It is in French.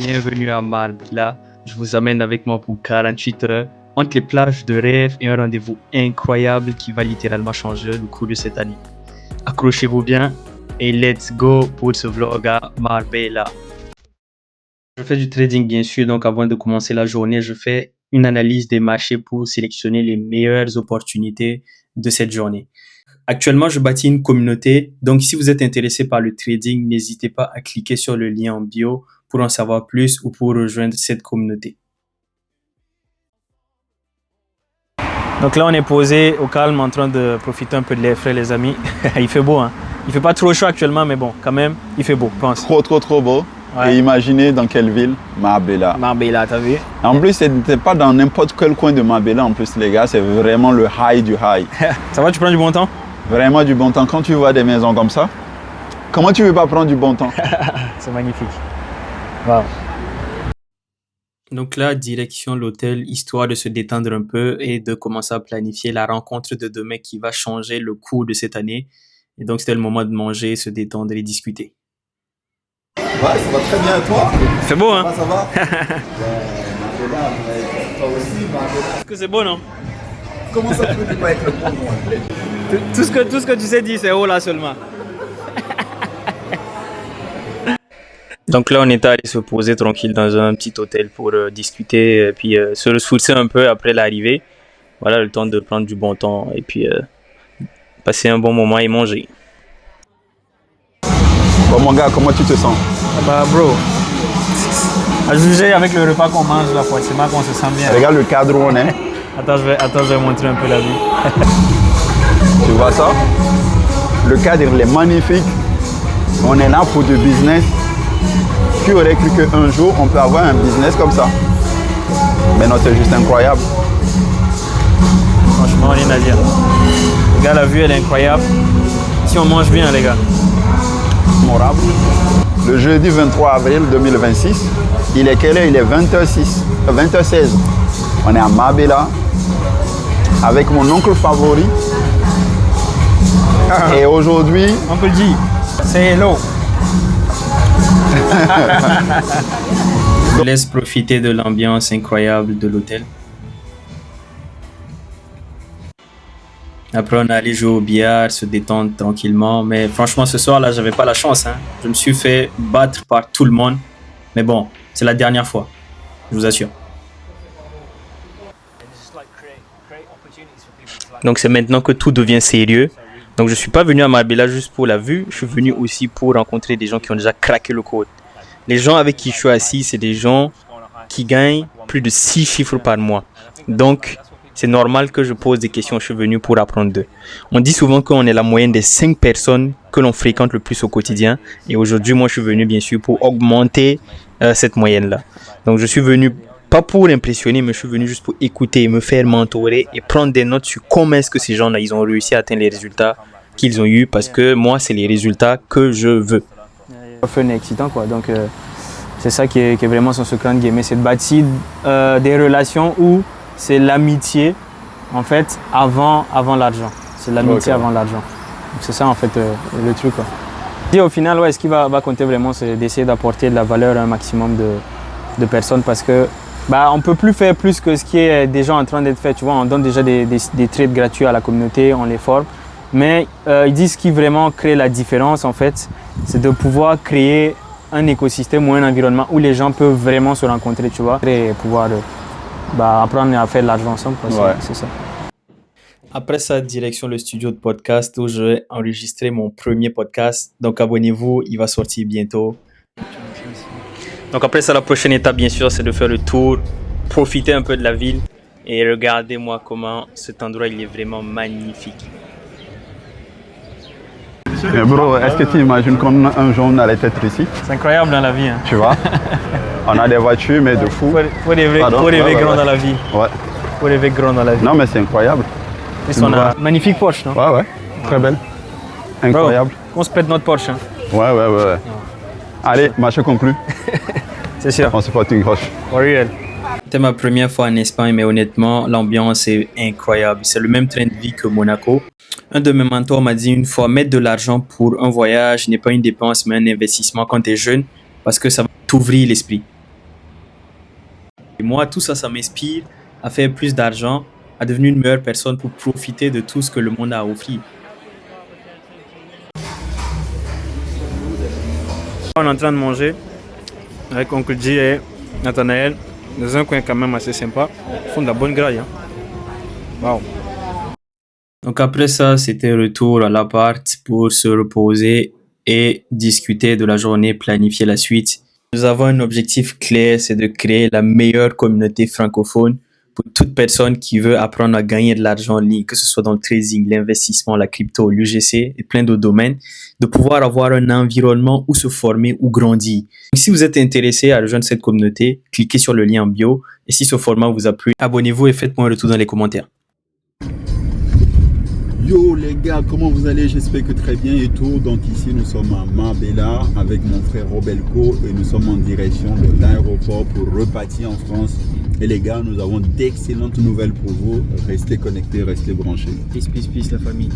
Bienvenue à Marbella. Je vous amène avec moi pour 48 heures entre les plages de rêve et un rendez-vous incroyable qui va littéralement changer le cours de cette année. Accrochez-vous bien et let's go pour ce vlog à Marbella. Je fais du trading bien sûr, donc avant de commencer la journée, je fais une analyse des marchés pour sélectionner les meilleures opportunités de cette journée. Actuellement, je bâtis une communauté, donc si vous êtes intéressé par le trading, n'hésitez pas à cliquer sur le lien en bio pour en savoir plus ou pour rejoindre cette communauté. Donc là, on est posé au calme en train de profiter un peu de l'air frais, les amis. Il fait beau, hein. Il fait pas trop chaud actuellement, mais bon, quand même, il fait beau, je pense. Trop beau. Ouais. Et imaginez dans quelle ville? Marbella. Marbella, t'as vu? En plus, c'était pas dans n'importe quel coin de Marbella. En plus, les gars, c'est vraiment le high du high. Ça va, tu prends du bon temps? Vraiment du bon temps. Quand tu vois des maisons comme ça, comment tu veux pas prendre du bon temps? C'est magnifique. Wow. Donc là, direction l'hôtel, histoire de se détendre un peu et de commencer à planifier la rencontre de demain qui va changer le cours de cette année. Et donc, c'était le moment de manger, se détendre et discuter. Ouais, ça va très bien. Et toi? C'est beau, hein? Ça va? Toi aussi, Marbella. Est-ce que c'est beau, non? Comment ça peut ne pas être bon? Tout ce que tu sais dire, c'est haut là seulement. Donc là, on est allé se poser tranquille dans un petit hôtel pour discuter et puis se ressourcer un peu après l'arrivée. Voilà, le temps de prendre du bon temps et puis passer un bon moment et manger. Bon, mon gars, comment tu te sens? Bah, bro, à juger avec le repas qu'on mange là, forcément qu'on se sent bien. Regarde le cadre où on est. Attends, je vais montrer un peu la vue. Tu vois ça? Le cadre, il est magnifique. On est là pour du business. Qui aurait cru qu'un jour, on peut avoir un business comme ça? Mais non, c'est juste incroyable. Franchement, rien à dire. Regarde, la vue, elle est incroyable. Si on mange bien, les gars. Mémorable. Le jeudi 23 avril 2026, il est quelle heure? Il est 20h16. On est à Marbella avec mon oncle favori. Et aujourd'hui, Oncle G, say hello. Je vous laisse profiter de l'ambiance incroyable de l'hôtel. Après, on est allé jouer au billard, se détendre tranquillement. Mais franchement, ce soir-là, j'avais pas la chance, hein. Je me suis fait battre par tout le monde. Mais bon, c'est la dernière fois. Je vous assure. Donc, c'est maintenant que tout devient sérieux. Donc, je suis pas venu à Marbella juste pour la vue. Je suis venu aussi pour rencontrer des gens qui ont déjà craqué le code. Les gens avec qui je suis assis, c'est des gens qui gagnent plus de 6 chiffres par mois. Donc, c'est normal que je pose des questions. Je suis venu pour apprendre d'eux. On dit souvent qu'on est la moyenne des 5 personnes que l'on fréquente le plus au quotidien. Et aujourd'hui, moi, je suis venu, bien sûr, pour augmenter cette moyenne-là. Donc, je suis venu pas pour impressionner, mais je suis venu juste pour écouter, me faire mentorer et prendre des notes sur comment est-ce que ces gens-là, ils ont réussi à atteindre les résultats qu'ils ont eus. Parce que moi, c'est les résultats que je veux. Fun et excitant, quoi. Donc, c'est ça qui est vraiment son secret de gamer. C'est de bâtir des relations où c'est l'amitié, en fait, avant l'argent. C'est l'amitié avant l'argent. Donc, c'est ça, en fait, le truc, quoi. Et au final, ouais, ce qui va compter vraiment, c'est d'essayer d'apporter de la valeur à un maximum de personnes parce que on ne peut plus faire plus que ce qui est déjà en train d'être fait. Tu vois, on donne déjà des trades gratuits à la communauté, on les forme. Mais ils disent ce qui vraiment crée la différence, en fait, c'est de pouvoir créer un écosystème ou un environnement où les gens peuvent vraiment se rencontrer, tu vois, et pouvoir apprendre à faire de l'argent ensemble. Ouais. C'est ça. Après ça, direction le studio de podcast où je vais enregistrer mon premier podcast. Donc abonnez-vous, il va sortir bientôt. Donc après ça, la prochaine étape, bien sûr, c'est de faire le tour, profiter un peu de la ville et regardez-moi comment cet endroit, il est vraiment magnifique. mais bro, est-ce que tu imagines qu'un jour on allait être ici? C'est incroyable dans la vie, hein. Tu vois? On a des voitures, mais de fou. Faut rêver grand dans la vie. Ouais. Faut rêver grand dans la vie. Non, mais c'est incroyable. Et on a magnifique Porsche, non? Ouais. Très belle. Incroyable. Bro, on se pète notre Porsche, hein. Ouais. Allez, marché conclu. C'est sûr. On se porte une roche. For real. C'était ma première fois en Espagne, mais honnêtement, l'ambiance est incroyable. C'est le même train de vie que Monaco. Un de mes mentors m'a dit une fois, mettre de l'argent pour un voyage n'est pas une dépense, mais un investissement quand tu es jeune, parce que ça va t'ouvrir l'esprit. Et moi, tout ça, ça m'inspire à faire plus d'argent, à devenir une meilleure personne pour profiter de tout ce que le monde a à offrir. On est en train de manger avec Oncle G et Nathanaël dans un coin quand même assez sympa. Ils font de la bonne graille. Hein. Wow. Donc après ça, c'était retour à l'appart pour se reposer et discuter de la journée, planifier la suite. Nous avons un objectif clair, c'est de créer la meilleure communauté francophone pour toute personne qui veut apprendre à gagner de l'argent en ligne, que ce soit dans le trading, l'investissement, la crypto, l'UGC et plein d'autres domaines, de pouvoir avoir un environnement où se former ou grandir. Donc, si vous êtes intéressé à rejoindre cette communauté, cliquez sur le lien en bio. Et si ce format vous a plu, abonnez-vous et faites-moi un retour dans les commentaires. Yo les gars, comment vous allez? J'espère que très bien et tout. Donc ici nous sommes à Marbella avec mon frère Robelco et nous sommes en direction de l'aéroport pour repartir en France. Et les gars, nous avons d'excellentes nouvelles pour vous. Restez connectés, restez branchés. Peace, peace, peace la famille.